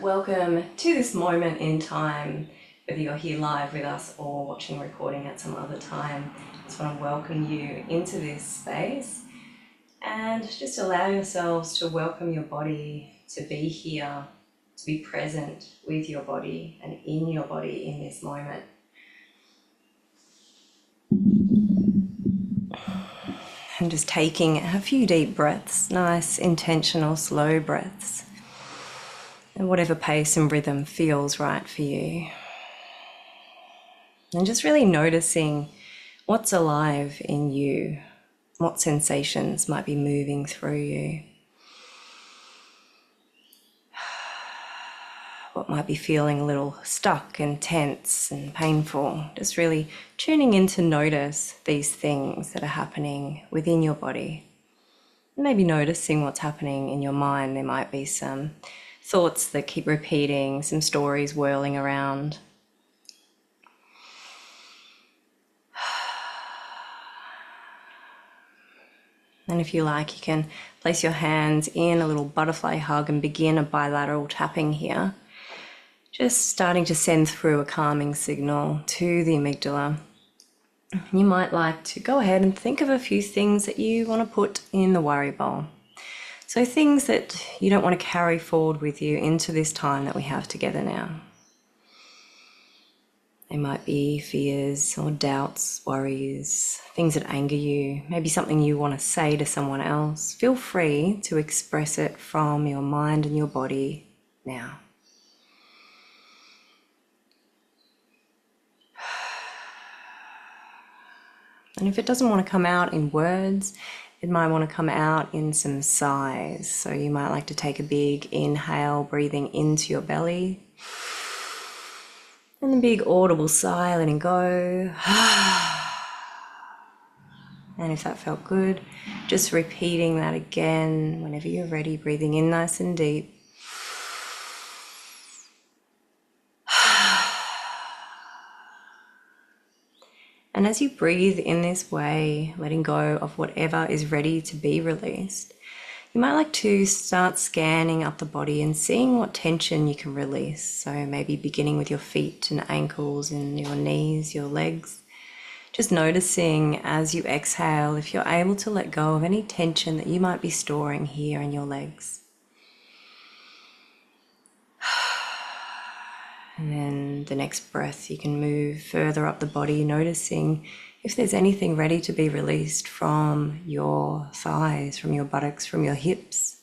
Welcome to this moment in time, whether you're here live with us or watching recording at some other time. I just want to welcome you into this space and just allow yourselves to welcome your body to be here, to be present with your body and in your body in this moment. And just taking a few deep breaths, nice, intentional, slow breaths. And whatever pace and rhythm feels right for you. And just really noticing what's alive in you, what sensations might be moving through you, what might be feeling a little stuck and tense and painful. Just really tuning in to notice these things that are happening within your body. Maybe noticing what's happening in your mind. There might be some thoughts that keep repeating, some stories whirling around. And if you like, you can place your hands in a little butterfly hug and begin a bilateral tapping here. Just starting to send through a calming signal to the amygdala. You might like to go ahead and think of a few things that you want to put in the worry bowl. So things that you don't want to carry forward with you into this time that we have together now. They might be fears or doubts, worries, things that anger you, maybe something you want to say to someone else. Feel free to express it from your mind and your body now. And if it doesn't want to come out in words, it might want to come out in some sighs. So you might like to take a big inhale, breathing into your belly. And a big audible sigh, letting go. And if that felt good, just repeating that again whenever you're ready, breathing in nice and deep. And as you breathe in this way, letting go of whatever is ready to be released, you might like to start scanning up the body and seeing what tension you can release. So maybe beginning with your feet and ankles and your knees, your legs. Just noticing as you exhale if you're able to let go of any tension that you might be storing here in your legs. And then the next breath, you can move further up the body, noticing if there's anything ready to be released from your thighs, from your buttocks, from your hips.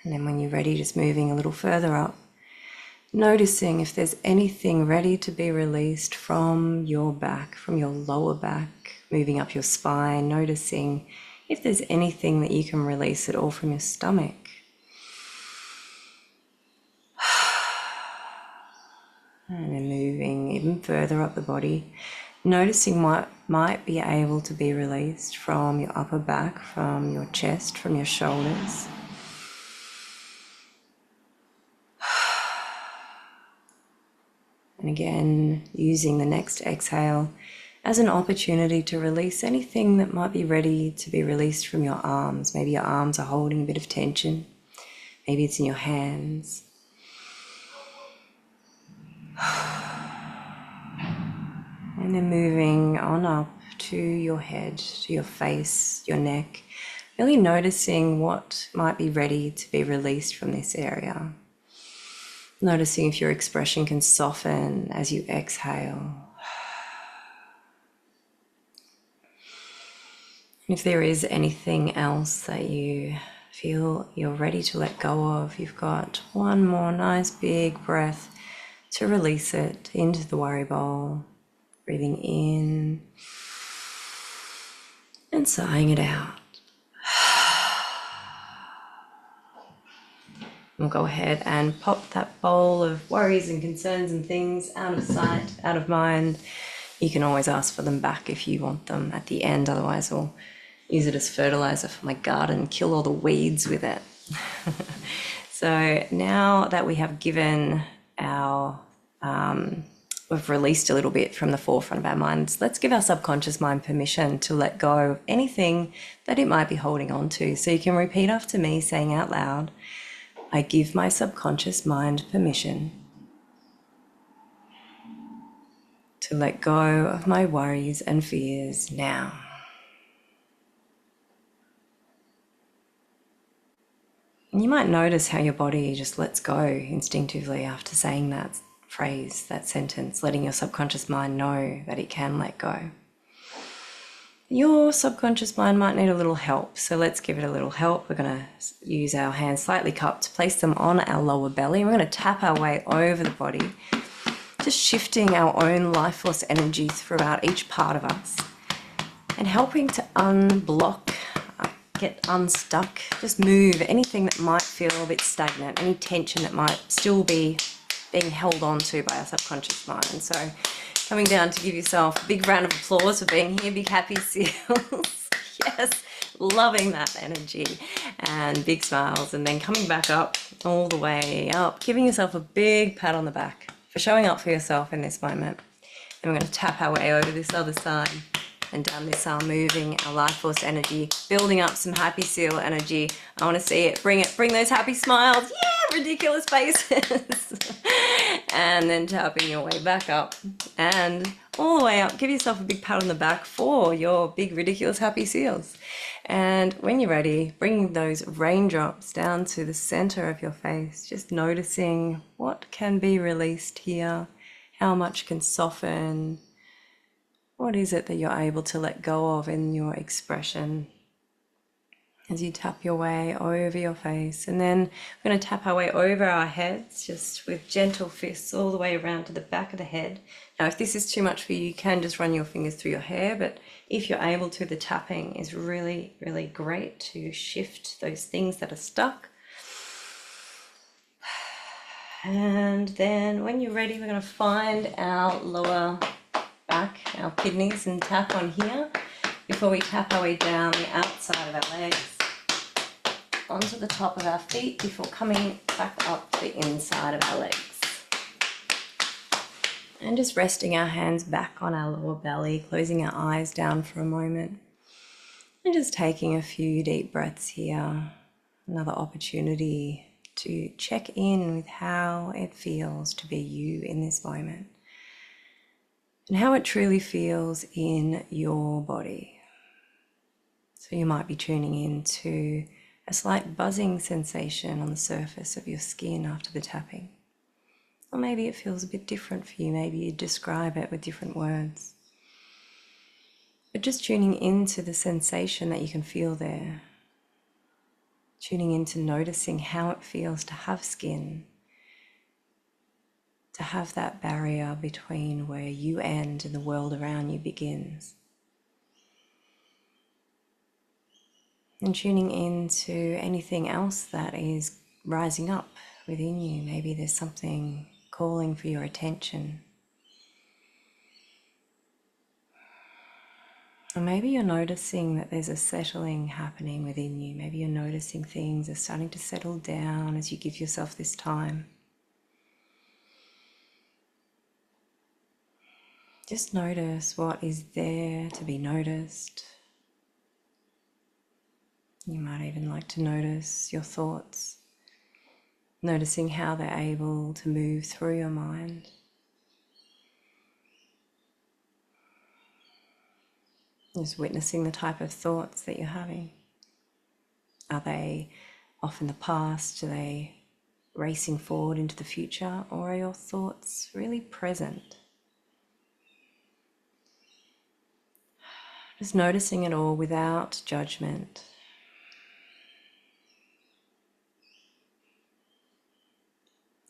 And then when you're ready, just moving a little further up, noticing if there's anything ready to be released from your back, from your lower back, moving up your spine, noticing if there's anything that you can release at all from your stomach. And then moving even further up the body, noticing what might be able to be released from your upper back, from your chest, from your shoulders. And again, using the next exhale as an opportunity to release anything that might be ready to be released from your arms. Maybe your arms are holding a bit of tension. Maybe it's in your hands. And then moving on up to your head, to your face, your neck. Really noticing what might be ready to be released from this area. Noticing if your expression can soften as you exhale. If there is anything else that you feel you're ready to let go of, you've got one more nice big breath to release it into the worry bowl. Breathing in and sighing it out. We'll go ahead and pop that bowl of worries and concerns and things out of sight, out of mind. You can always ask for them back if you want them at the end, otherwise we'll use it as fertilizer for my garden, kill all the weeds with it. So now that we have given our we've released a little bit from the forefront of our minds, let's give our subconscious mind permission to let go of anything that it might be holding on to. So you can repeat after me, saying out loud, I give my subconscious mind permission to let go of my worries and fears now. And you might notice how your body just lets go instinctively after saying that phrase, that sentence, letting your subconscious mind know that it can let go. Your subconscious mind might need a little help, so let's give it a little help. We're going to use our hands slightly cupped, place them on our lower belly, and we're going to tap our way over the body, just shifting our own life force energy throughout each part of us and helping to unblock, get unstuck, just move anything that might feel a bit stagnant, any tension that might still be being held on to by our subconscious mind. So coming down to give yourself a big round of applause for being here, big happy seals. Yes, loving that energy, and big smiles, and then coming back up, all the way up, giving yourself a big pat on the back for showing up for yourself in this moment. And we're going to tap our way over this other side and down this arm, moving our life force energy, building up some happy seal energy. I want to see it, bring those happy smiles, yeah, ridiculous faces. And then tapping your way back up and all the way up. Give yourself a big pat on the back for your big ridiculous happy seals. And when you're ready, bringing those raindrops down to the center of your face, just noticing what can be released here, how much can soften. What is it that you're able to let go of in your expression as you tap your way over your face? And then we're going to tap our way over our heads, just with gentle fists all the way around to the back of the head. Now, if this is too much for you, you can just run your fingers through your hair, but if you're able to, the tapping is really, really great to shift those things that are stuck. And then when you're ready, we're going to find our lower back, our kidneys, and tap on here before we tap our way down the outside of our legs onto the top of our feet before coming back up the inside of our legs. And just resting our hands back on our lower belly, closing our eyes down for a moment, and just taking a few deep breaths here. Another opportunity to check in with how it feels to be you in this moment, and how it truly feels in your body. So you might be tuning in to a slight buzzing sensation on the surface of your skin after the tapping. Or maybe it feels a bit different for you. Maybe you describe it with different words. But just tuning into the sensation that you can feel there. Tuning into noticing how it feels to have skin, to have that barrier between where you end and the world around you begins. And tuning into anything else that is rising up within you. Maybe there's something calling for your attention. Or maybe you're noticing that there's a settling happening within you. Maybe you're noticing things are starting to settle down as you give yourself this time. Just notice what is there to be noticed. You might even like to notice your thoughts, noticing how they're able to move through your mind. Just witnessing the type of thoughts that you're having. Are they off in the past? Are they racing forward into the future? Or are your thoughts really present? Just noticing it all without judgment.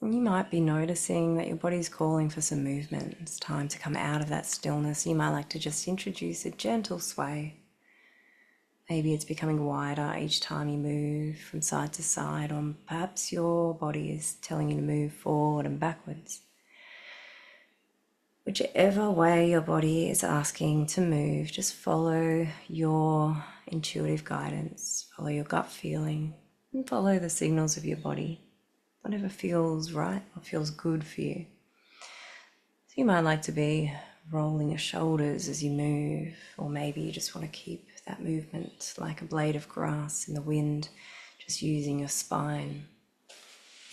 And you might be noticing that your body's calling for some movement. It's time to come out of that stillness. You might like to just introduce a gentle sway. Maybe it's becoming wider each time you move from side to side, or perhaps your body is telling you to move forward and backwards. Whichever way your body is asking to move, just follow your intuitive guidance, follow your gut feeling, and follow the signals of your body. Whatever feels right or feels good for you. So So you might like to be rolling your shoulders as you move, or maybe you just want to keep that movement like a blade of grass in the wind, just using your spine.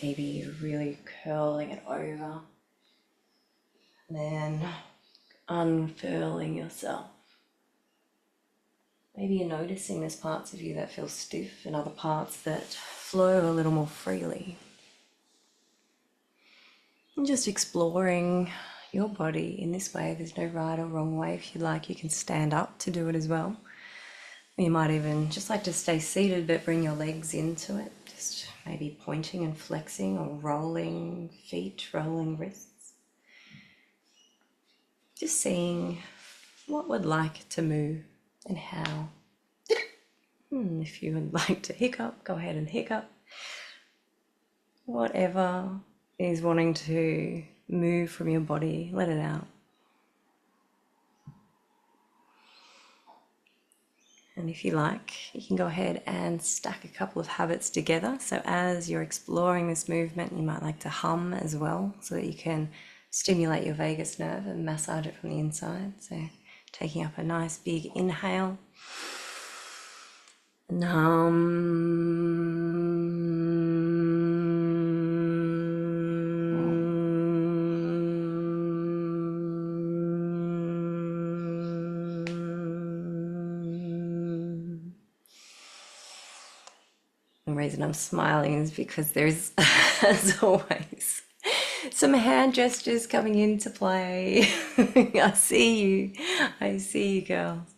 Maybe you're really curling it over and then unfurling yourself. Maybe you're noticing there's parts of you that feel stiff and other parts that flow a little more freely. And just exploring your body in this way. There's no right or wrong way. If you like, you can stand up to do it as well. You might even just like to stay seated but bring your legs into it. Just maybe pointing and flexing, or rolling feet, rolling wrists. Just seeing what would like to move and how. If you would like to hiccup, go ahead and hiccup. Whatever is wanting to move from your body, let it out. And if you like, you can go ahead and stack a couple of habits together. So as you're exploring this movement, you might like to hum as well, so that you can stimulate your vagus nerve and massage it from the inside. So taking up a nice big inhale and The reason I'm smiling is because there's, as always, some hand gestures coming into play. I see you girls.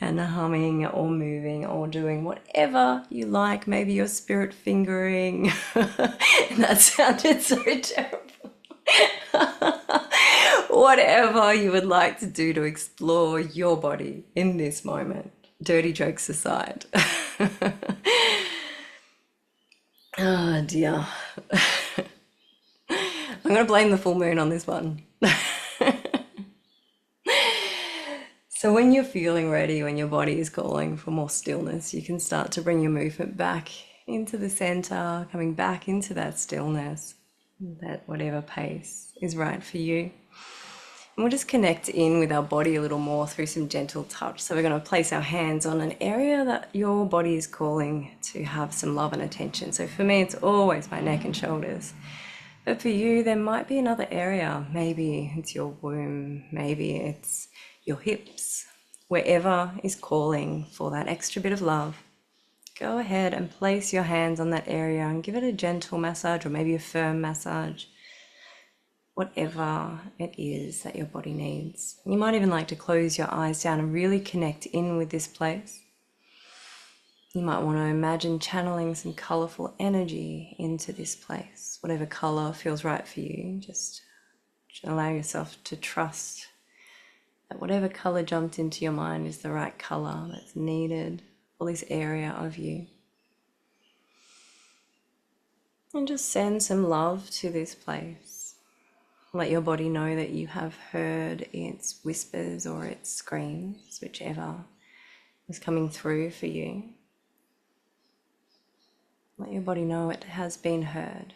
And humming or moving or doing whatever you like. Maybe you're spirit fingering. And that sounded so terrible. Whatever you would like to do to explore your body in this moment. Dirty jokes aside. Oh dear. I'm going to blame the full moon on this one. So when you're feeling ready, when your body is calling for more stillness, you can start to bring your movement back into the center, coming back into that stillness, that whatever pace is right for you. And we'll just connect in with our body a little more through some gentle touch. So we're going to place our hands on an area that your body is calling to have some love and attention. So for me, it's always my neck and shoulders. But for you, there might be another area. Maybe it's your womb, maybe it's your hips, wherever is calling for that extra bit of love. Go ahead and place your hands on that area and give it a gentle massage, or maybe a firm massage. Whatever it is that your body needs. You might even like to close your eyes down and really connect in with this place. You might want to imagine channeling some colorful energy into this place. Whatever color feels right for you, just allow yourself to trust that whatever color jumped into your mind is the right color that's needed for this area of you. And just send some love to this place. Let your body know that you have heard its whispers or its screams, whichever is coming through for you. Let your body know it has been heard.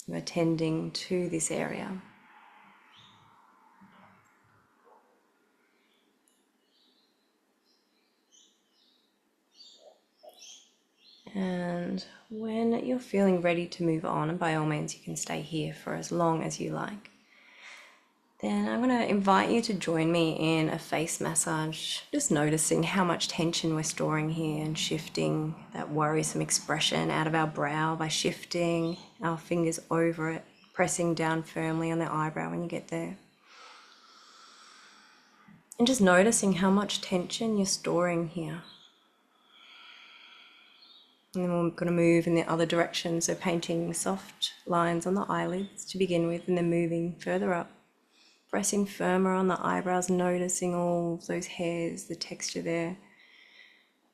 You are tending to this area. And when you're feeling ready to move on, and by all means you can stay here for as long as you like, then I'm going to invite you to join me in a face massage, just noticing how much tension we're storing here and shifting that worrisome expression out of our brow by shifting our fingers over it, pressing down firmly on the eyebrow when you get there. And just noticing how much tension you're storing here. And then we're going to move in the other direction, so painting soft lines on the eyelids to begin with, and then moving further up. Pressing firmer on the eyebrows, noticing all those hairs, the texture there.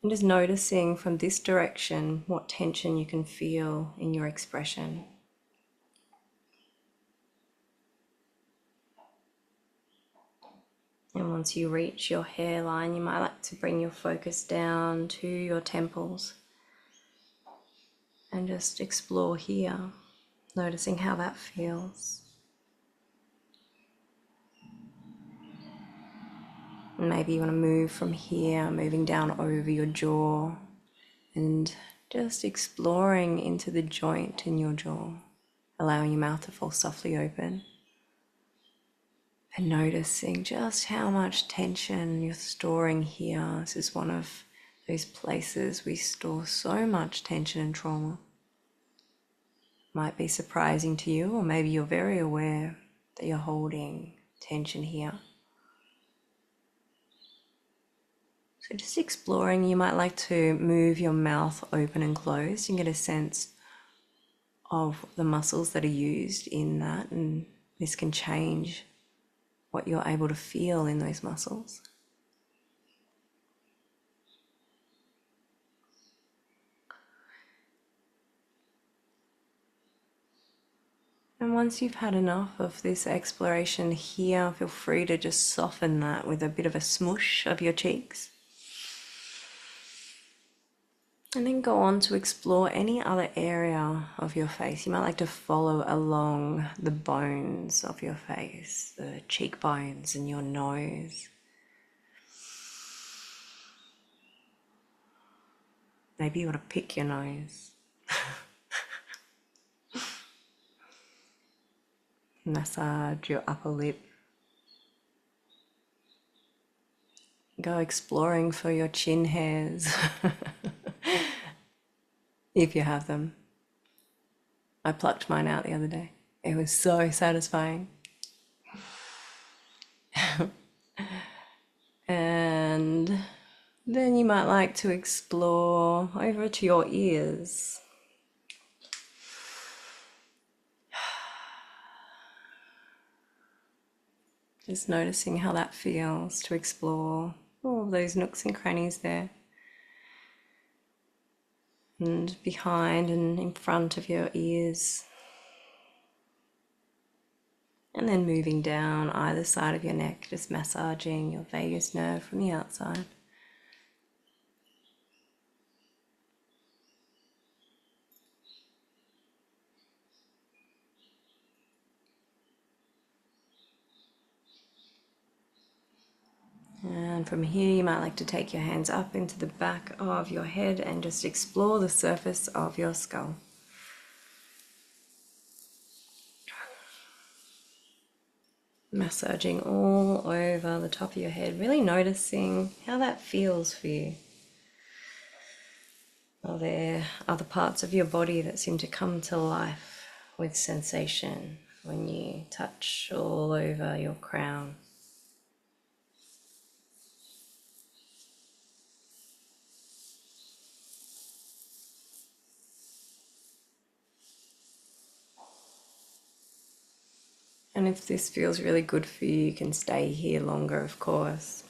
And just noticing from this direction what tension you can feel in your expression. And once you reach your hairline, you might like to bring your focus down to your temples. And just explore here, noticing how that feels. And maybe you want to move from here, moving down over your jaw and just exploring into the joint in your jaw, allowing your mouth to fall softly open and noticing just how much tension you're storing here. This is one of those places we store so much tension and trauma. Might be surprising to you, or maybe you're very aware that you're holding tension here. So just exploring, you might like to move your mouth open and closed and get a sense of the muscles that are used in that, and this can change what you're able to feel in those muscles. And once you've had enough of this exploration here, feel free to just soften that with a bit of a smoosh of your cheeks. And then go on to explore any other area of your face. You might like to follow along the bones of your face, the cheekbones and your nose. Maybe you want to pick your nose. Massage your upper lip. Go exploring for your chin hairs. If you have them. I plucked mine out the other day. It was so satisfying. And then you might like to explore over to your ears. Just noticing how that feels to explore all of those nooks and crannies there. And behind and in front of your ears. And then moving down either side of your neck, just massaging your vagus nerve from the outside. And from here, you might like to take your hands up into the back of your head and just explore the surface of your skull. Massaging all over the top of your head, really noticing how that feels for you. Are there other parts of your body that seem to come to life with sensation when you touch all over your crown? And if this feels really good for you, you can stay here longer, of course.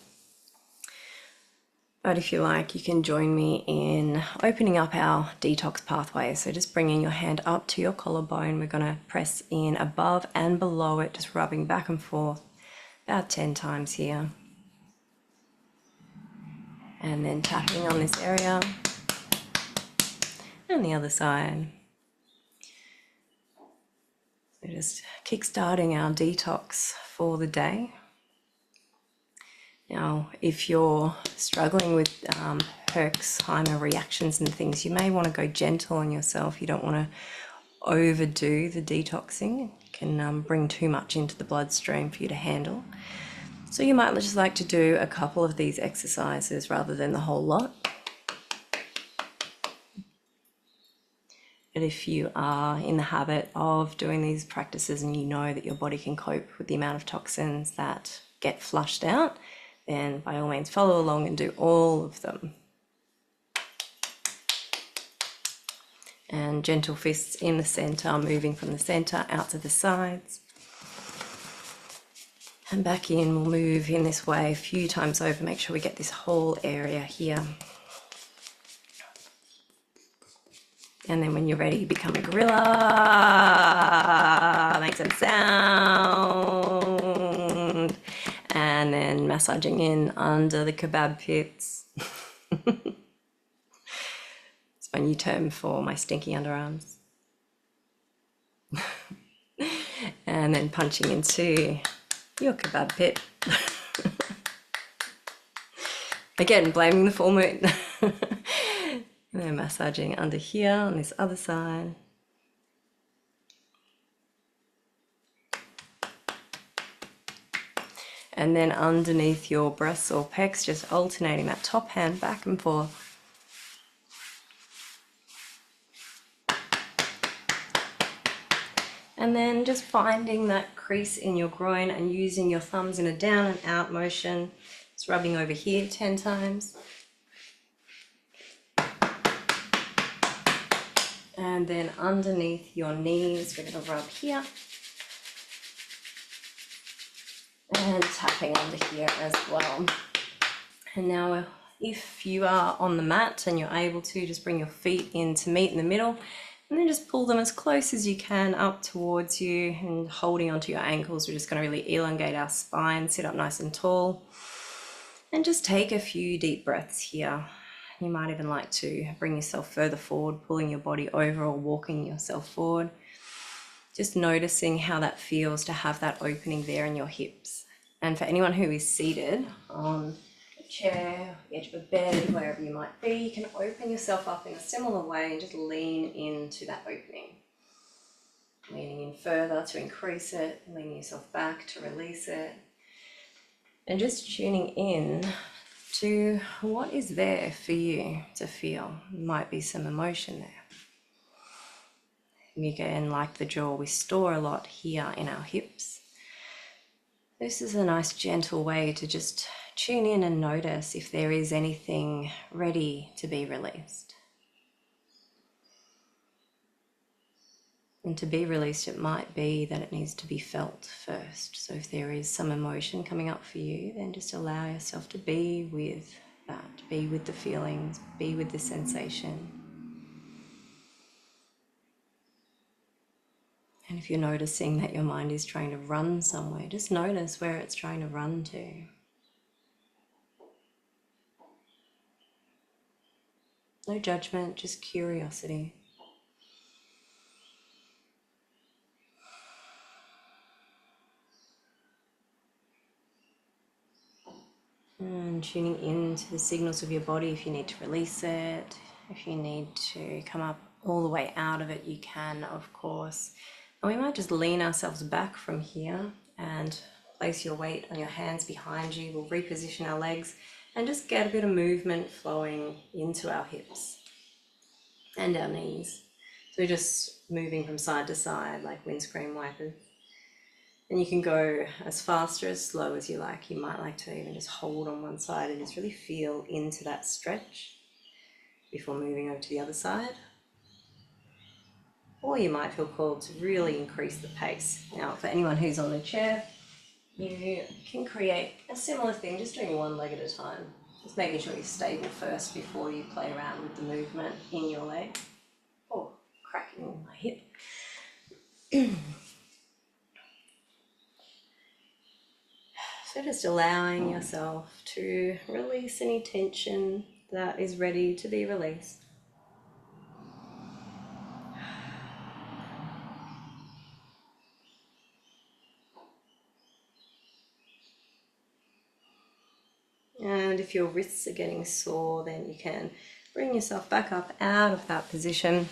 But if you like, you can join me in opening up our detox pathway. So just bringing your hand up to your collarbone. We're going to press in above and below it, just rubbing back and forth about 10 times here. And then tapping on this area and the other side. So just kickstarting our detox for the day. Now, if you're struggling with Herxheimer reactions and things, you may want to go gentle on yourself. You don't want to overdo the detoxing. It can bring too much into the bloodstream for you to handle. So you might just like to do a couple of these exercises rather than the whole lot. But if you are in the habit of doing these practices and you know that your body can cope with the amount of toxins that get flushed out, then by all means follow along and do all of them. And gentle fists in the center, moving from the center out to the sides. And back in, we'll move in this way a few times over, make sure we get this whole area here. And then when you're ready, become a gorilla, make some sound. And then massaging in under the kebab pits. It's my new term for my stinky underarms. And then punching into your kebab pit. Again, blaming the full moon. And then massaging under here on this other side. And then underneath your breasts or pecs, just alternating that top hand back and forth. And then just finding that crease in your groin and using your thumbs in a down and out motion. Just rubbing over here 10 times. And then underneath your knees, we're going to rub here. And tapping under here as well. And now if you are on the mat and you're able to, just bring your feet in to meet in the middle, and then just pull them as close as you can up towards you, and holding onto your ankles. We're just going to really elongate our spine, sit up nice and tall, and just take a few deep breaths here. You might even like to bring yourself further forward, pulling your body over or walking yourself forward. Just noticing how that feels to have that opening there in your hips. And for anyone who is seated on a chair, the edge of a bed, wherever you might be, you can open yourself up in a similar way and just lean into that opening. Leaning in further to increase it, leaning yourself back to release it. And just tuning in to what is there for you to feel. Might be some emotion there. Again, like the jaw, we store a lot here in our hips. This is a nice gentle way to just tune in and notice if there is anything ready to be released. And to be released, it might be that it needs to be felt first. So if there is some emotion coming up for you, then just allow yourself to be with that, be with the feelings, be with the sensation. And if you're noticing that your mind is trying to run somewhere, just notice where it's trying to run to. No judgment, just curiosity. And tuning into the signals of your body. If you need to release it, if you need to come up all the way out of it, you can, of course. And we might just lean ourselves back from here and place your weight on your hands behind you. We'll reposition our legs and just get a bit of movement flowing into our hips and our knees. So we're just moving from side to side like windscreen wipers. And you can go as fast or as slow as you like. You might like to even just hold on one side and just really feel into that stretch before moving over to the other side. Or you might feel called to really increase the pace. Now, for anyone who's on the chair, you can create a similar thing, just doing one leg at a time. Just making sure you're stable first before you play around with the movement in your leg. Oh, cracking my hip. So just allowing yourself to release any tension that is ready to be released. And if your wrists are getting sore, then you can bring yourself back up out of that position.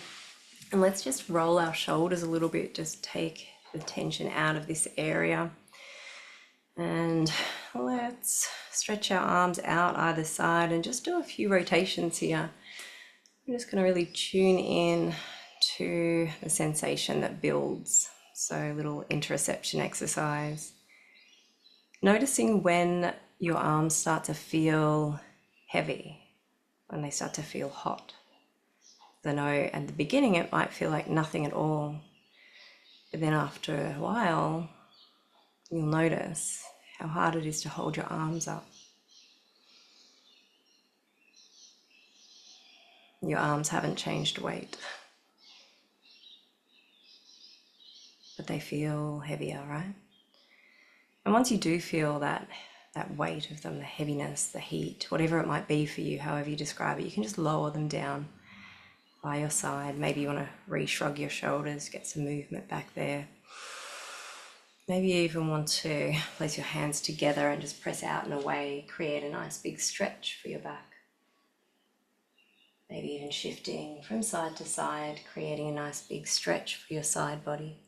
And let's just roll our shoulders a little bit, just take the tension out of this area. And let's stretch our arms out either side and just do a few rotations here. I'm just going to really tune in to the sensation that builds. So a little interoception exercise. Noticing when your arms start to feel heavy, when they start to feel hot. I know at the beginning it might feel like nothing at all, but then after a while you'll notice how hard it is to hold your arms up. Your arms haven't changed weight, but they feel heavier, right? And once you do feel that weight of them, the heaviness, the heat, whatever it might be for you, however you describe it, you can just lower them down by your side. Maybe you want to re-shrug your shoulders, get some movement back there. Maybe you even want to place your hands together and just press out and away, create a nice big stretch for your back. Maybe even shifting from side to side, creating a nice big stretch for your side body.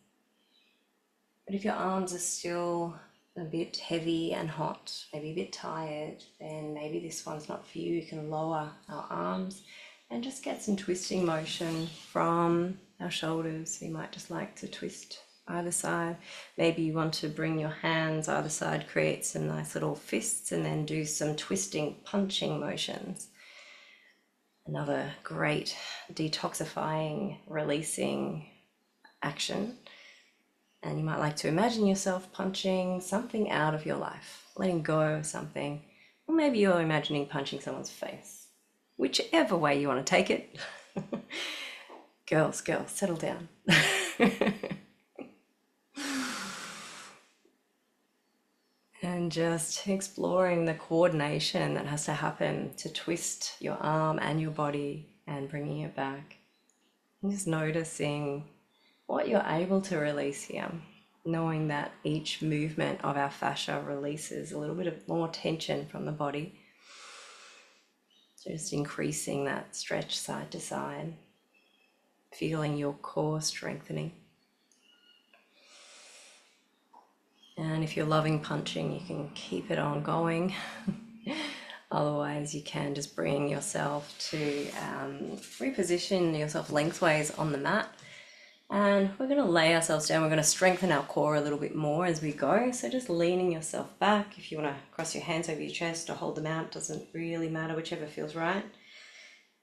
But if your arms are still a bit heavy and hot, maybe a bit tired, then maybe this one's not for you. You can lower our arms and just get some twisting motion from our shoulders. So you might just like to twist either side. Maybe you want to bring your hands either side, create some nice little fists, and then do some twisting, punching motions. Another great detoxifying, releasing action. And you might like to imagine yourself punching something out of your life, letting go of something. Or maybe you're imagining punching someone's face. Whichever way you want to take it. Girls, settle down. And just exploring the coordination that has to happen to twist your arm and your body and bringing it back. And just noticing what you're able to release here, knowing that each movement of our fascia releases a little bit of more tension from the body. So just increasing that stretch side to side, feeling your core strengthening. And if you're loving punching, you can keep it on going. Otherwise, you can just bring yourself to reposition yourself lengthways on the mat. And we're going to lay ourselves down. We're going to strengthen our core a little bit more as we go. So just leaning yourself back. If you want to cross your hands over your chest or hold them out, doesn't really matter, whichever feels right.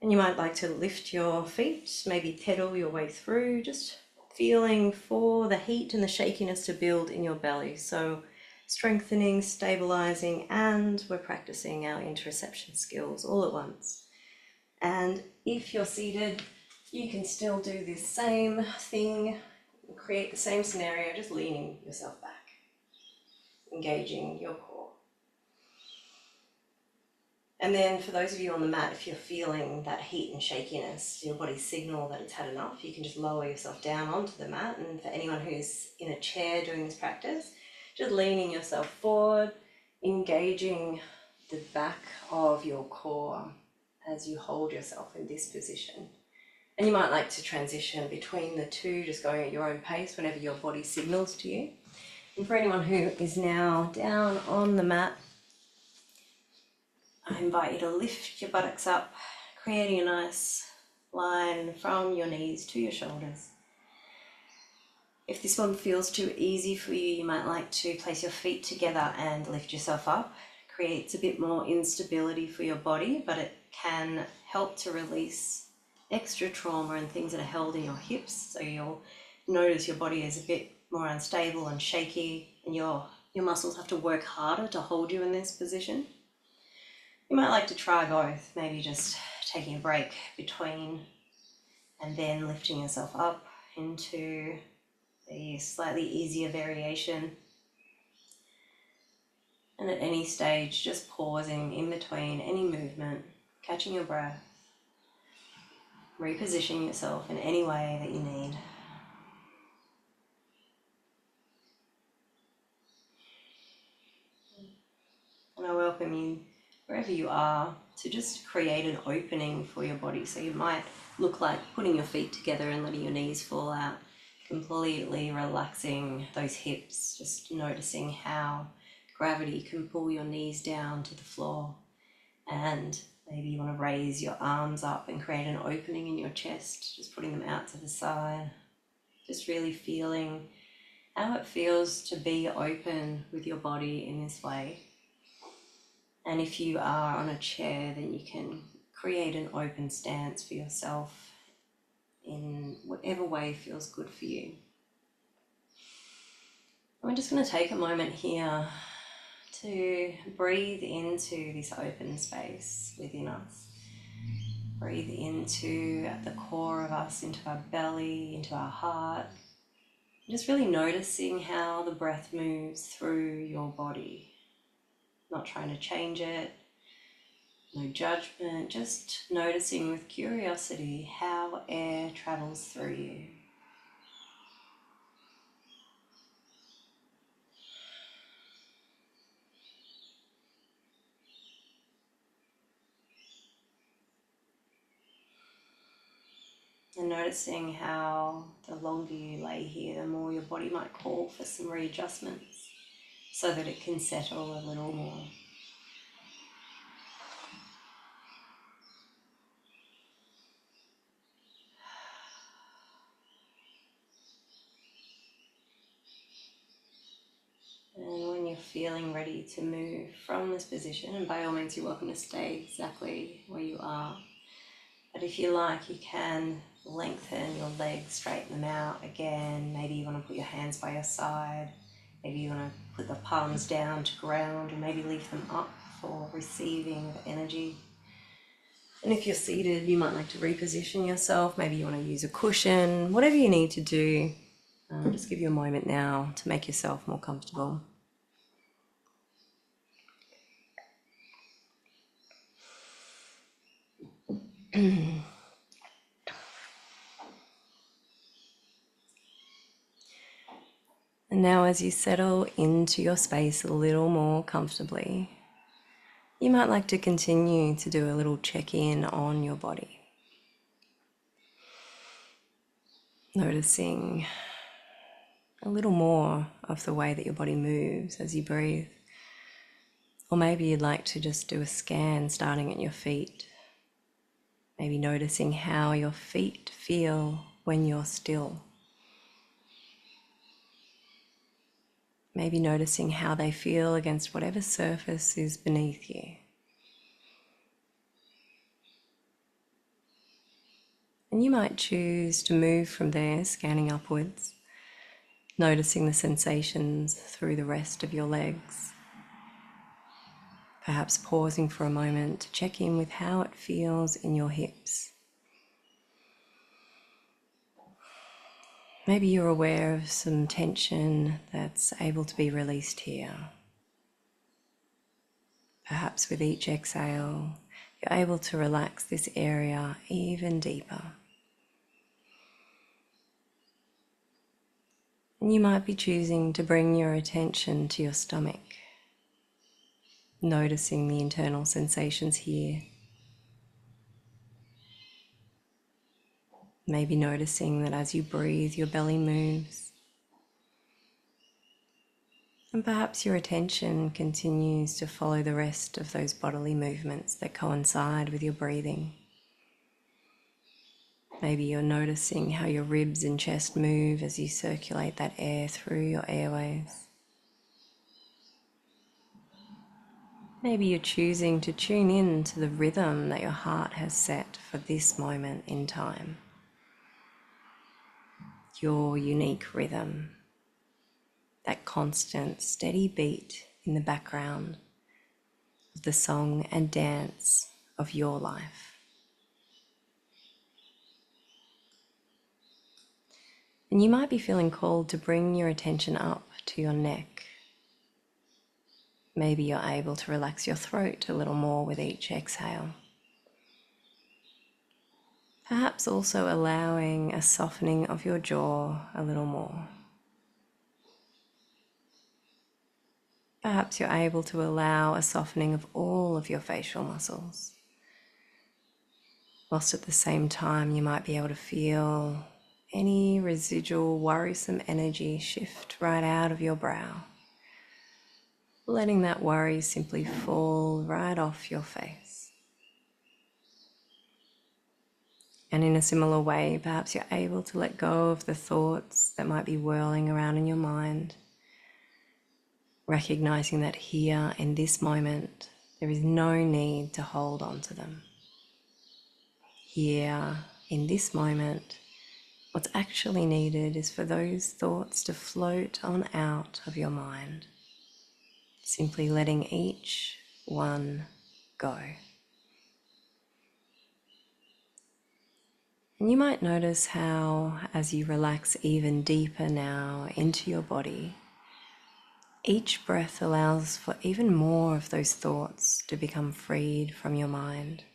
And you might like to lift your feet, maybe pedal your way through, just feeling for the heat and the shakiness to build in your belly. So strengthening, stabilizing, and we're practicing our interoception skills all at once. And if you're seated, you can still do this same thing, create the same scenario, just leaning yourself back, engaging your core. And then for those of you on the mat, if you're feeling that heat and shakiness, your body's signal that it's had enough, you can just lower yourself down onto the mat. And for anyone who's in a chair doing this practice, just leaning yourself forward, engaging the back of your core as you hold yourself in this position. And you might like to transition between the two, just going at your own pace whenever your body signals to you. And for anyone who is now down on the mat, I invite you to lift your buttocks up, creating a nice line from your knees to your shoulders. If this one feels too easy for you, you might like to place your feet together and lift yourself up. Creates a bit more instability for your body, but it can help to release extra trauma and things that are held in your hips. So you'll notice your body is a bit more unstable and shaky, and your muscles have to work harder to hold you in this position. You might like to try both, maybe just taking a break between and then lifting yourself up into a slightly easier variation. And at any stage, just pausing in between any movement, catching your breath, repositioning yourself in any way that you need. And I welcome you, wherever you are, to just create an opening for your body. So you might look like putting your feet together and letting your knees fall out, completely relaxing those hips, just noticing how gravity can pull your knees down to the floor. And maybe you want to raise your arms up and create an opening in your chest, just putting them out to the side, just really feeling how it feels to be open with your body in this way. And if you are on a chair, then you can create an open stance for yourself in whatever way feels good for you. I'm just going to take a moment here to breathe into this open space within us. Breathe into the core of us, into our belly, into our heart. Just really noticing how the breath moves through your body. Not trying to change it, no judgment, just noticing with curiosity how air travels through you. And noticing how the longer you lay here, the more your body might call for some readjustments so that it can settle a little more. And when you're feeling ready to move from this position, and by all means you're welcome to stay exactly where you are, but if you like, you can lengthen your legs, straighten them out again. Maybe you want to put your hands by your side. Maybe you want to put the palms down to ground, or maybe leave them up for receiving of energy. And if you're seated, you might like to reposition yourself. Maybe you want to use a cushion, whatever you need to do. Just give you a moment now to make yourself more comfortable. And now as you settle into your space a little more comfortably, you might like to continue to do a little check-in on your body. Noticing a little more of the way that your body moves as you breathe. Or maybe you'd like to just do a scan starting at your feet. Maybe noticing how your feet feel when you're still. Maybe noticing how they feel against whatever surface is beneath you. And you might choose to move from there, scanning upwards, noticing the sensations through the rest of your legs. Perhaps pausing for a moment to check in with how it feels in your hips. Maybe you're aware of some tension that's able to be released here. Perhaps with each exhale, you're able to relax this area even deeper. And you might be choosing to bring your attention to your stomach, noticing the internal sensations here. Maybe noticing that as you breathe, your belly moves. And perhaps your attention continues to follow the rest of those bodily movements that coincide with your breathing. Maybe you're noticing how your ribs and chest move as you circulate that air through your airways. Maybe you're choosing to tune in to the rhythm that your heart has set for this moment in time. Your unique rhythm, that constant, steady beat in the background of the song and dance of your life. And you might be feeling called to bring your attention up to your neck. Maybe you're able to relax your throat a little more with each exhale. Perhaps also allowing a softening of your jaw a little more. Perhaps you're able to allow a softening of all of your facial muscles. Whilst at the same time you might be able to feel any residual worrisome energy shift right out of your brow, letting that worry simply fall right off your face. And in a similar way, perhaps you're able to let go of the thoughts that might be whirling around in your mind, recognizing that here in this moment, there is no need to hold on to them. Here in this moment, what's actually needed is for those thoughts to float on out of your mind, simply letting each one go. And you might notice how, as you relax even deeper now into your body, each breath allows for even more of those thoughts to become freed from your mind.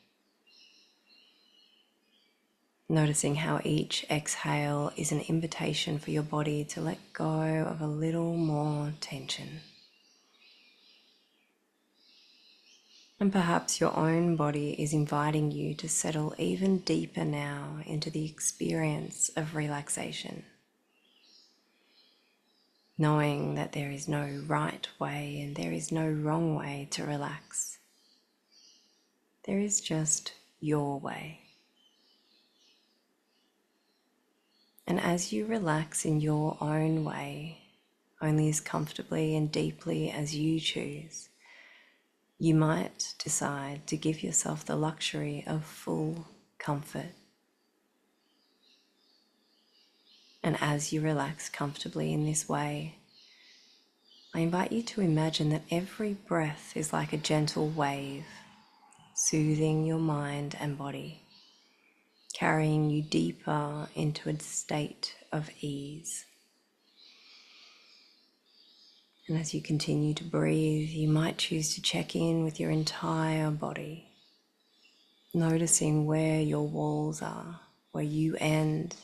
Noticing how each exhale is an invitation for your body to let go of a little more tension. And perhaps your own body is inviting you to settle even deeper now into the experience of relaxation, knowing that there is no right way and there is no wrong way to relax. There is just your way. And as you relax in your own way, only as comfortably and deeply as you choose, you might decide to give yourself the luxury of full comfort. And as you relax comfortably in this way, I invite you to imagine that every breath is like a gentle wave, soothing your mind and body, carrying you deeper into a state of ease. And as you continue to breathe, you might choose to check in with your entire body, noticing where your walls are, where you end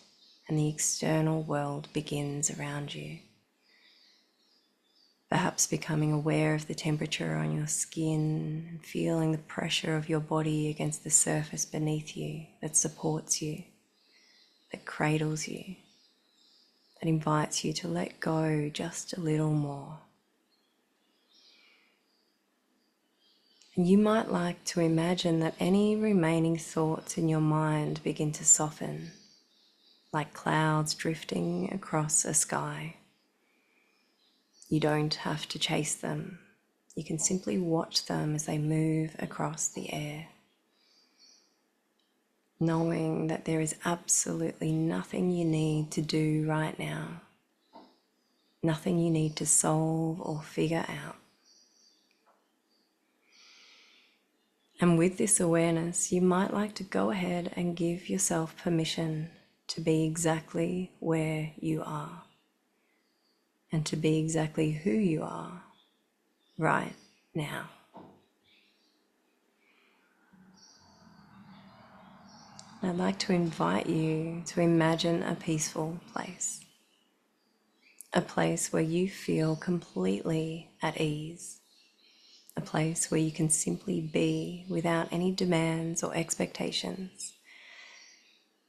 and the external world begins around you. Perhaps becoming aware of the temperature on your skin and feeling the pressure of your body against the surface beneath you that supports you, that cradles you, that invites you to let go just a little more. And you might like to imagine that any remaining thoughts in your mind begin to soften, like clouds drifting across a sky. You don't have to chase them. You can simply watch them as they move across the air, knowing that there is absolutely nothing you need to do right now, nothing you need to solve or figure out. And with this awareness, you might like to go ahead and give yourself permission to be exactly where you are and to be exactly who you are right now. I'd like to invite you to imagine a peaceful place, a place where you feel completely at ease, a place where you can simply be without any demands or expectations.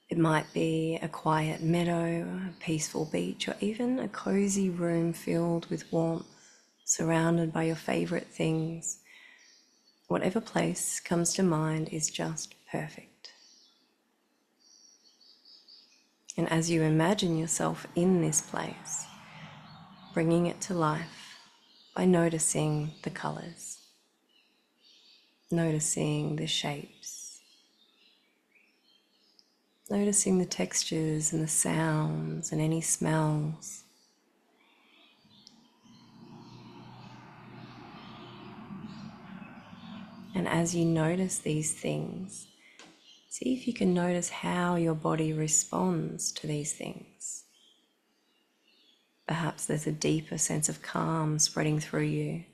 It might be a quiet meadow, a peaceful beach, or even a cozy room filled with warmth, surrounded by your favorite things. Whatever place comes to mind is just perfect. And as you imagine yourself in this place, bringing it to life by noticing the colors, noticing the shapes, noticing the textures and the sounds and any smells. And as you notice these things, see if you can notice how your body responds to these things. Perhaps there's a deeper sense of calm spreading through you.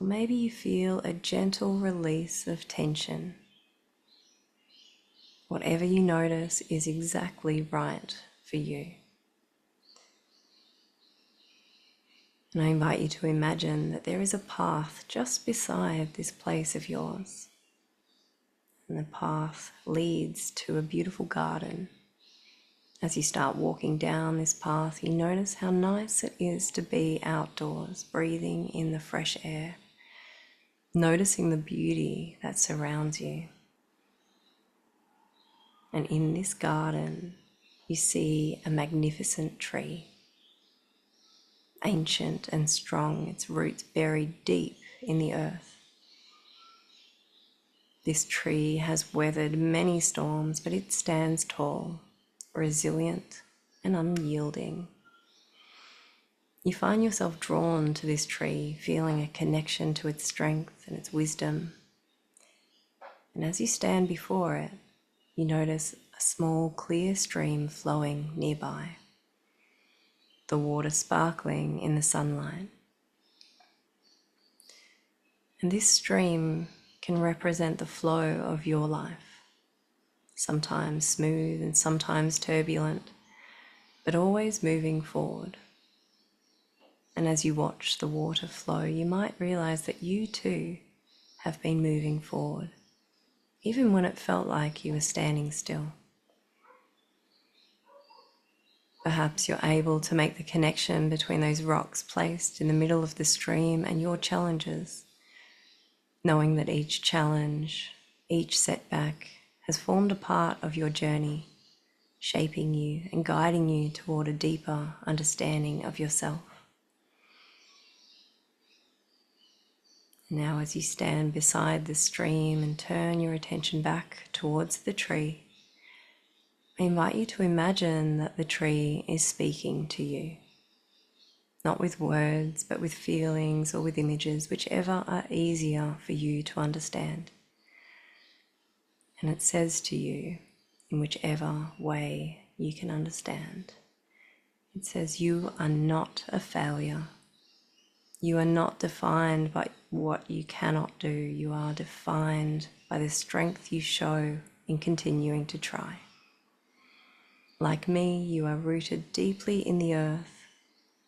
Or maybe you feel a gentle release of tension. Whatever you notice is exactly right for you. And I invite you to imagine that there is a path just beside this place of yours. And the path leads to a beautiful garden. As you start walking down this path, you notice how nice it is to be outdoors, breathing in the fresh air, noticing the beauty that surrounds you. And in this garden, you see a magnificent tree, ancient and strong, its roots buried deep in the earth. This tree has weathered many storms, but it stands tall, resilient and unyielding. You find yourself drawn to this tree, feeling a connection to its strength and its wisdom. And as you stand before it, you notice a small, clear stream flowing nearby, the water sparkling in the sunlight. And this stream can represent the flow of your life, sometimes smooth and sometimes turbulent, but always moving forward. And as you watch the water flow, you might realize that you too have been moving forward, even when it felt like you were standing still. Perhaps you're able to make the connection between those rocks placed in the middle of the stream and your challenges, knowing that each challenge, each setback has formed a part of your journey, shaping you and guiding you toward a deeper understanding of yourself. Now, as you stand beside the stream and turn your attention back towards the tree, I invite you to imagine that the tree is speaking to you, not with words, but with feelings or with images, whichever are easier for you to understand. And it says to you, in whichever way you can understand, it says, you are not a failure. You are not defined by what you cannot do. You are defined by the strength you show in continuing to try. Like me, you are rooted deeply in the earth,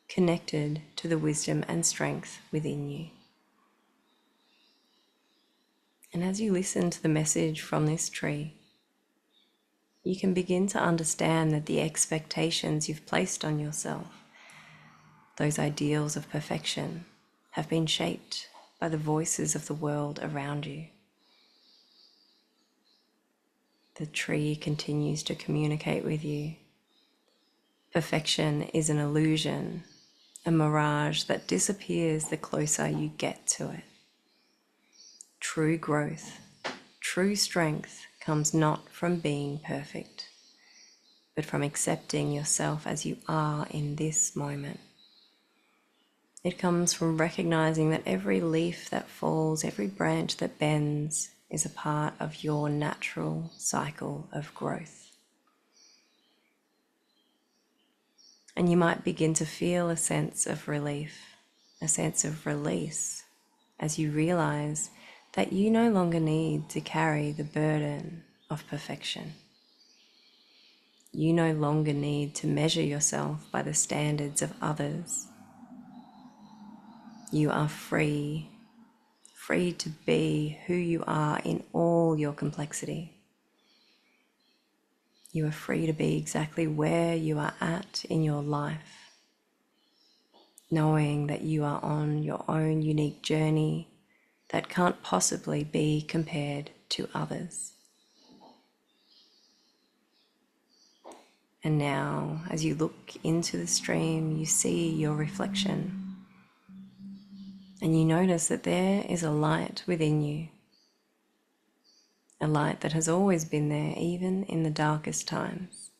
connected to the wisdom and strength within you. And as you listen to the message from this tree, you can begin to understand that the expectations you've placed on yourself, those ideals of perfection, have been shaped by the voices of the world around you. The tree continues to communicate with you. Perfection is an illusion, a mirage that disappears the closer you get to it. True growth, true strength comes not from being perfect, but from accepting yourself as you are in this moment. It comes from recognizing that every leaf that falls, every branch that bends, is a part of your natural cycle of growth. And you might begin to feel a sense of relief, a sense of release, as you realize that you no longer need to carry the burden of perfection. You no longer need to measure yourself by the standards of others. You are free to be who you are in all your complexity. You are free to be exactly where you are at in your life, knowing that you are on your own unique journey that can't possibly be compared to others. And now, as you look into the stream, you see your reflection, and you notice that there is a light within you, a light that has always been there, even in the darkest times.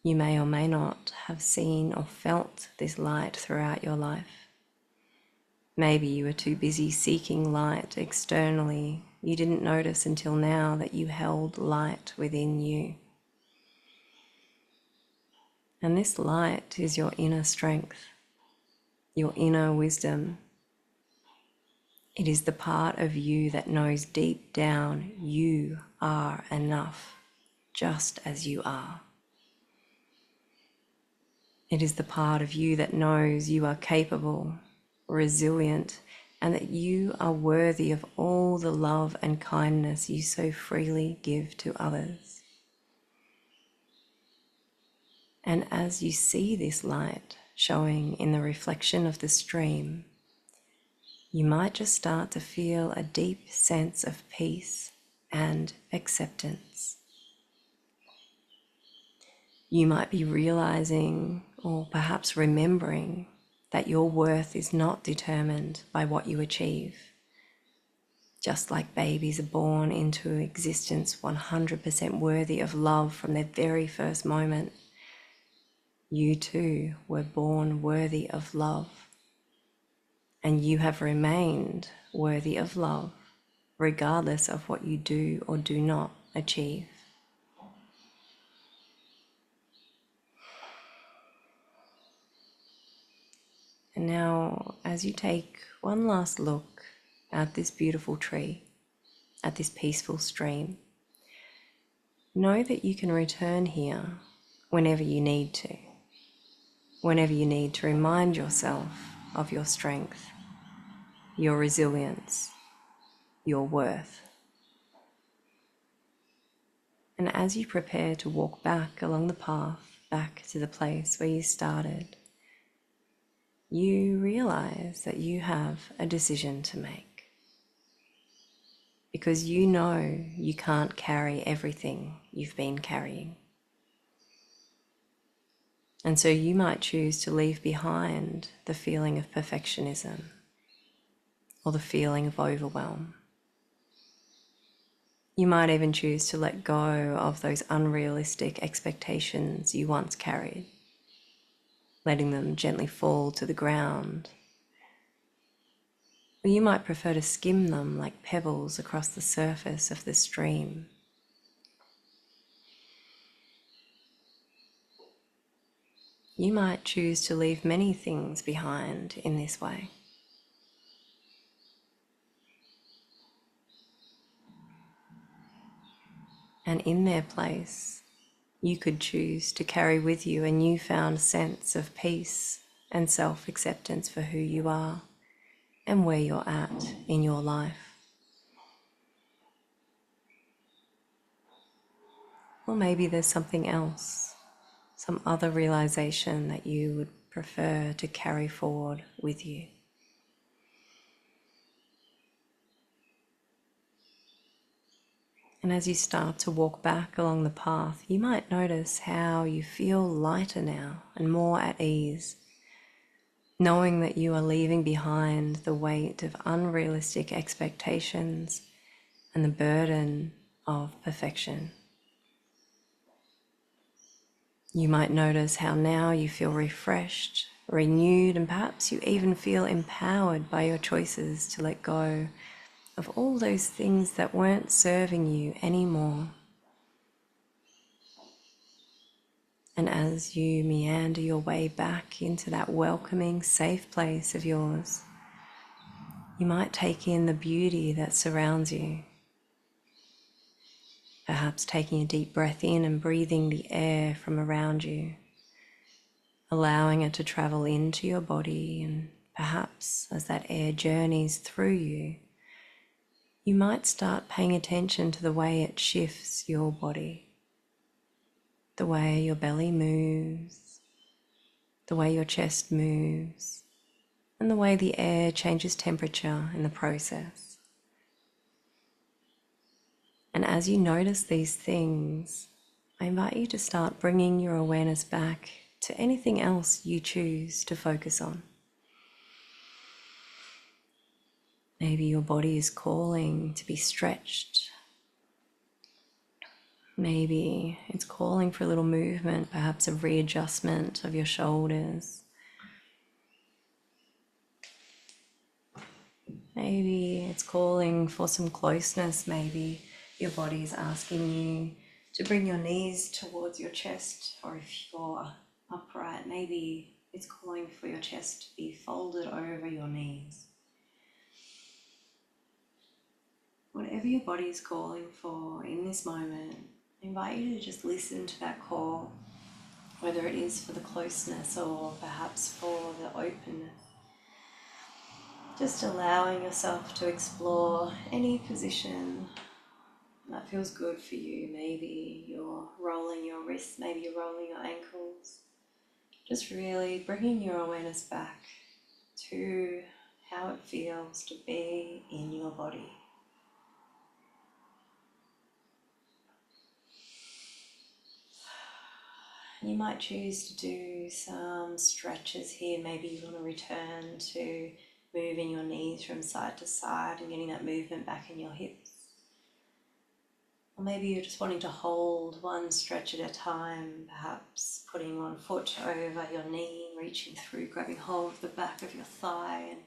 You may or may not have seen or felt this light throughout your life. Maybe you were too busy seeking light externally. You didn't notice until now that you held light within you. And this light is your inner strength, your inner wisdom. It is the part of you that knows deep down you are enough, just as you are. It is the part of you that knows you are capable, resilient, and that you are worthy of all the love and kindness you so freely give to others. And as you see this light showing in the reflection of the stream, you might just start to feel a deep sense of peace and acceptance. You might be realizing, or perhaps remembering, that your worth is not determined by what you achieve. Just like babies are born into existence 100% worthy of love from their very first moment, you too were born worthy of love. And you have remained worthy of love, regardless of what you do or do not achieve. And now, as you take one last look at this beautiful tree, at this peaceful stream, know that you can return here whenever you need to remind yourself of your strength, your resilience, your worth. And as you prepare to walk back along the path, back to the place where you started, you realize that you have a decision to make. Because you know you can't carry everything you've been carrying. And so you might choose to leave behind the feeling of perfectionism or the feeling of overwhelm. You might even choose to let go of those unrealistic expectations you once carried, letting them gently fall to the ground. Or you might prefer to skim them like pebbles across the surface of the stream. You might choose to leave many things behind in this way. And in their place, you could choose to carry with you a newfound sense of peace and self-acceptance for who you are and where you're at in your life. Or maybe there's something else, some other realization that you would prefer to carry forward with you. And as you start to walk back along the path, you might notice how you feel lighter now and more at ease, knowing that you are leaving behind the weight of unrealistic expectations and the burden of perfection. You might notice how now you feel refreshed, renewed, and perhaps you even feel empowered by your choices to let go of all those things that weren't serving you anymore. And as you meander your way back into that welcoming, safe place of yours, you might take in the beauty that surrounds you. Perhaps taking a deep breath in and breathing the air from around you, allowing it to travel into your body, and perhaps as that air journeys through you, you might start paying attention to the way it shifts your body, the way your belly moves, the way your chest moves, and the way the air changes temperature in the process. And as you notice these things, I invite you to start bringing your awareness back to anything else you choose to focus on. Maybe your body is calling to be stretched. Maybe it's calling for a little movement, perhaps a readjustment of your shoulders. Maybe it's calling for some closeness. Maybe your body is asking you to bring your knees towards your chest, or if you're upright, maybe it's calling for your chest to be folded over your knees. Whatever your body is calling for in this moment, I invite you to just listen to that call, whether it is for the closeness or perhaps for the openness. Just allowing yourself to explore any position that feels good for you. Maybe you're rolling your wrists, maybe you're rolling your ankles. Just really bringing your awareness back to how it feels to be in your body. You might choose to do some stretches here. Maybe you want to return to moving your knees from side to side and getting that movement back in your hips. Or maybe you're just wanting to hold one stretch at a time, perhaps putting one foot over your knee, reaching through, grabbing hold of the back of your thigh and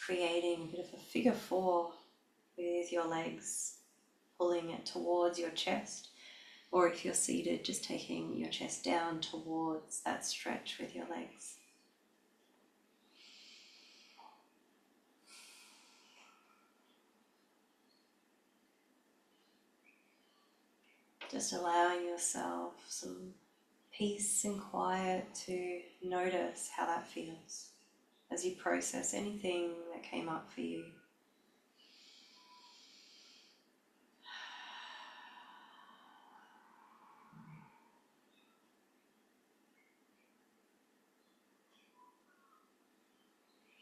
creating a bit of a figure four with your legs, pulling it towards your chest. Or if you're seated, just taking your chest down towards that stretch with your legs. Just allowing yourself some peace and quiet to notice how that feels. as you process anything that came up for you.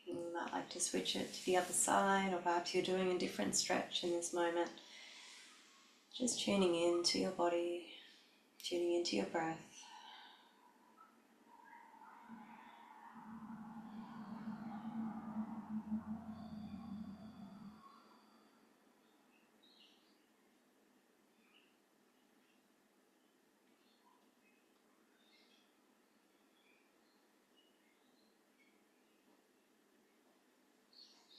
You might like to switch it to the other side, or perhaps you're doing a different stretch in this moment. Just tuning into your body, tuning into your breath.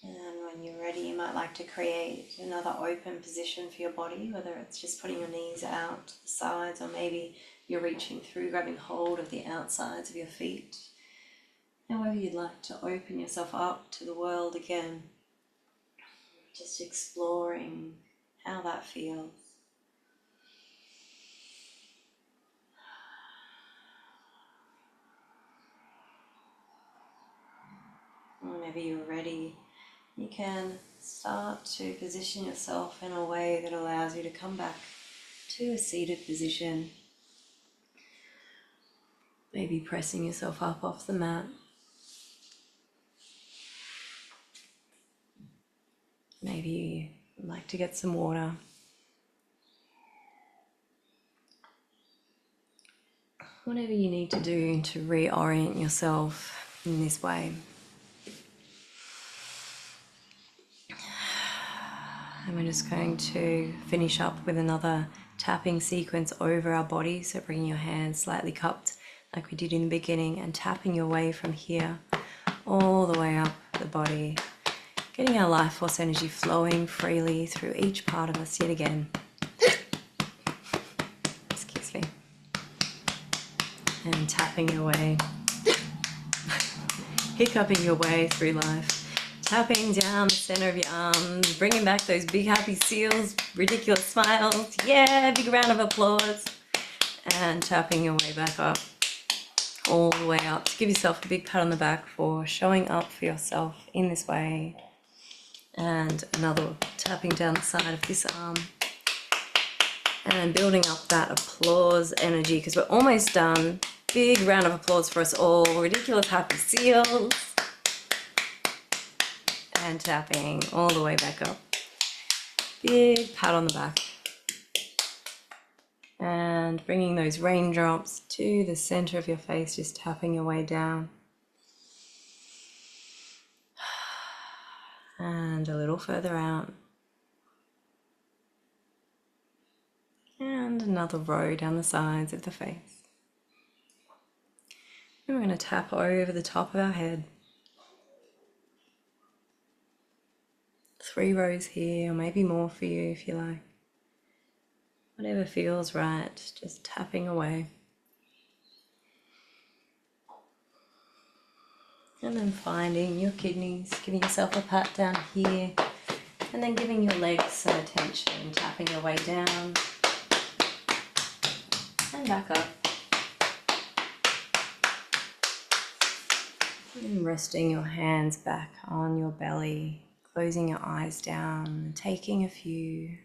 And when you're ready, you might like to create another open position for your body, whether it's just putting your knees out to the sides, or maybe you're reaching through, grabbing hold of the outsides of your feet. However you'd like to open yourself up to the world again, just exploring how that feels. Whenever you're ready, you can start to position yourself in a way that allows you to come back to a seated position. Maybe pressing yourself up off the mat. Maybe you'd like to get some water. Whatever you need to do to reorient yourself in this way. And we're just going to finish up with another tapping sequence over our body. So bringing your hands slightly cupped like we did in the beginning, and tapping your way from here all the way up the body. Getting our life force energy flowing freely through each part of us yet again. Excuse me. And tapping your way, hiccuping your way through life. Tapping down the center of your arms, bringing back those big happy seals, ridiculous smiles. Yeah, big round of applause. And tapping your way back up, all the way up. To give yourself a big pat on the back for showing up for yourself in this way. And another tapping down the side of this arm. And building up that applause energy, because we're almost done. Big round of applause for us all. Ridiculous happy seals. And tapping all the way back up. Big pat on the back. And bringing those raindrops to the center of your face, just tapping your way down. And a little further out. And another row down the sides of the face. And we're going to tap over the top of our head. 3 rows here, or maybe more for you if you like. Whatever feels right, just tapping away. And then finding your kidneys, giving yourself a pat down here, and then giving your legs some attention, tapping your way down and back up. And resting your hands back on your belly, closing your eyes down, and taking a few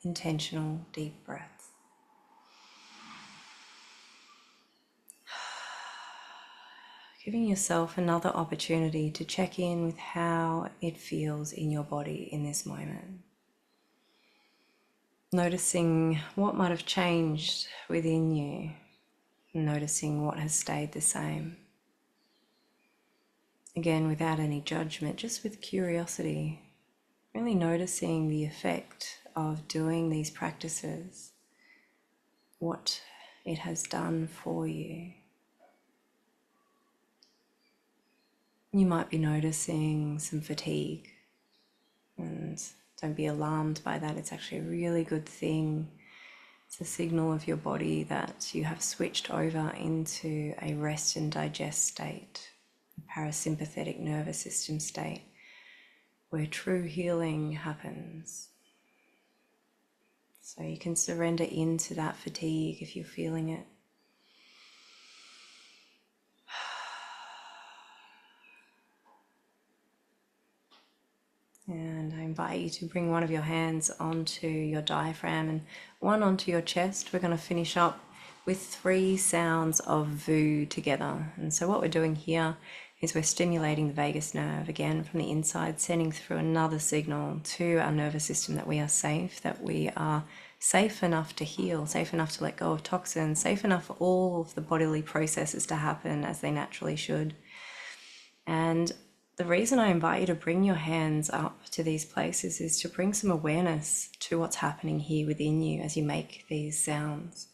intentional deep breaths. Giving yourself another opportunity to check in with how it feels in your body in this moment. Noticing what might have changed within you, noticing what has stayed the same. Again, without any judgment, just with curiosity, really noticing the effect of doing these practices, what it has done for you. You might be noticing some fatigue, and don't be alarmed by that. It's actually a really good thing. It's a signal of your body that you have switched over into a rest and digest state, a parasympathetic nervous system state, where true healing happens. So you can surrender into that fatigue if you're feeling it. And I invite you to bring one of your hands onto your diaphragm and one onto your chest. We're going to finish up with 3 sounds of VU together. And so what we're doing here is we're stimulating the vagus nerve again from the inside, sending through another signal to our nervous system that we are safe, that we are safe enough to heal, safe enough to let go of toxins, safe enough for all of the bodily processes to happen as they naturally should. And the reason I invite you to bring your hands up to these places is to bring some awareness to what's happening here within you as you make these sounds.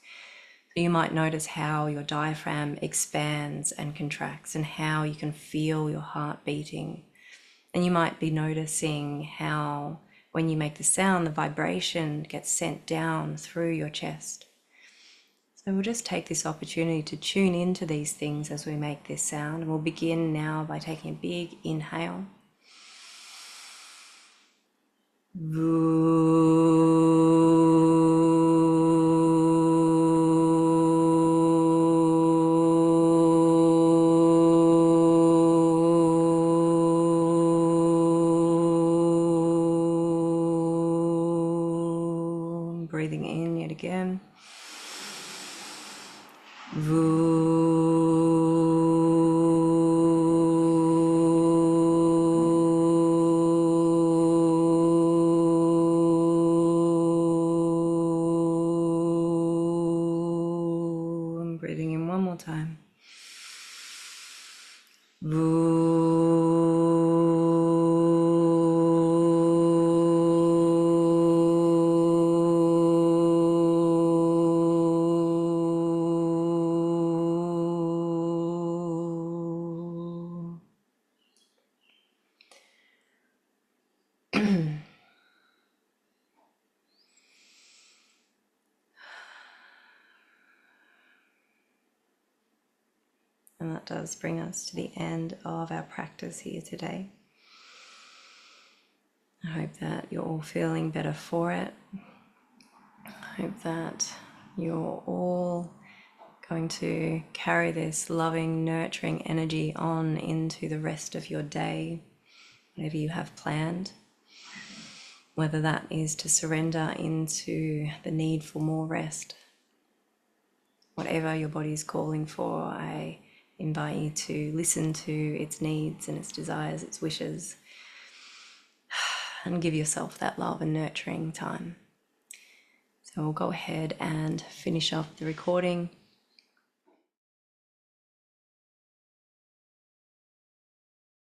So you might notice how your diaphragm expands and contracts and how you can feel your heart beating. And you might be noticing how when you make the sound, the vibration gets sent down through your chest. So we'll just take this opportunity to tune into these things as we make this sound. And we'll begin now by taking a big inhale. Breathing in yet again. And breathing in one more time. And that does bring us to the end of our practice here today. I hope that you're all feeling better for it. I hope that you're all going to carry this loving, nurturing energy on into the rest of your day, whatever you have planned. Whether that is to surrender into the need for more rest, whatever your body is calling for, I invite you to listen to its needs and its desires, its wishes, and give yourself that love and nurturing time. So we'll go ahead and finish off the recording.